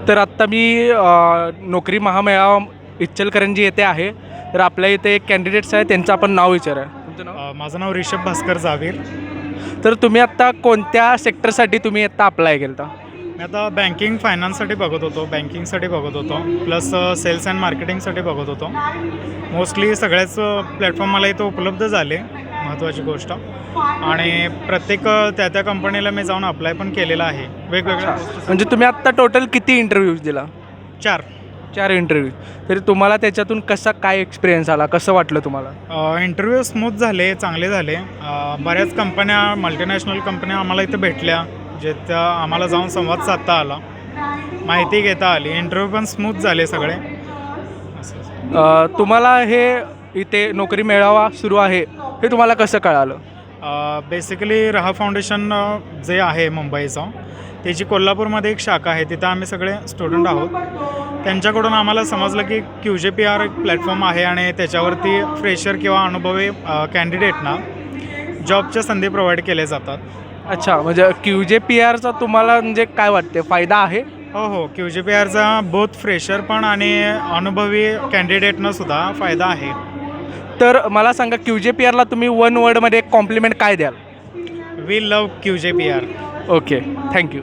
तर आत्ता मी नोकरी महामेळावा इचलकरंजी येथे आहे. तर आपल्या इथे एक कॅन्डिडेट्स आहे, त्यांचं आपण नाव विचारूया. तुमचं नाव? माझं नाव रिषभ भास्कर जावीर. तर तुम्ही आत्ता कोणत्या सेक्टरसाठी तुम्ही आत्ता अप्लाय केलं होता? मी आता बँकिंग फायनान्ससाठी बघत होतो, बँकिंगसाठी बघत होतो, प्लस सेल्स अँड मार्केटिंगसाठी बघत होतो. मोस्टली सगळ्याच प्लॅटफॉर्म मला इथं उपलब्ध झाले, महत्त्वाची गोष्ट. आणि प्रत्येक त्या कंपनीला मी जाऊन अप्लाय पण केलेला आहे वेगवेगळ्या. म्हणजे तुम्ही आत्ता टोटल किती इंटरव्ह्यूज दिला? 4 इंटरव्ह्यू. तरी तुम्हाला त्याच्यातून कसा काय एक्सपिरियन्स आला, कसं वाटलं तुम्हाला? इंटरव्ह्यू स्मूथ झाले, चांगले झाले. बऱ्याच कंपन्या, मल्टीनॅशनल कंपन्या आम्हाला इथं भेटल्या, जे त्या आम्हाला जाऊन संवाद साधता आला, माहिती घेता आली. इंटरव्ह्यू पण स्मूथ झाले सगळे. तुम्हाला हे इथे नोकरी मेळावा सुरू आहे हे तुम्हाला कसं कळालं? बेसिकली रहा फाउंडेशन जे आहे मुंबईचं, त्याची कोल्हापूरमध्ये एक शाखा आहे, तिथं आम्ही सगळे स्टुडंट आहोत. त्यांच्याकडून आम्हाला समजलं की QJPR एक प्लॅटफॉर्म आहे आणि त्याच्यावरती फ्रेशर किंवा अनुभवी कॅन्डिडेटना जॉबच्या संधी प्रोव्हाइड केल्या जातात. अच्छा, म्हणजे QJPRचा तुम्हाला म्हणजे काय वाटते, फायदा आहे? हो, QJPRचा बोथ फ्रेशर पण आणि अनुभवी कॅन्डिडेटनं सुद्धा फायदा आहे. तर मला सांगा, QJPRला तुम्ही वन वर्डमध्ये एक कॉम्प्लिमेंट काय द्याल? We love QJPR. Okay, thank you.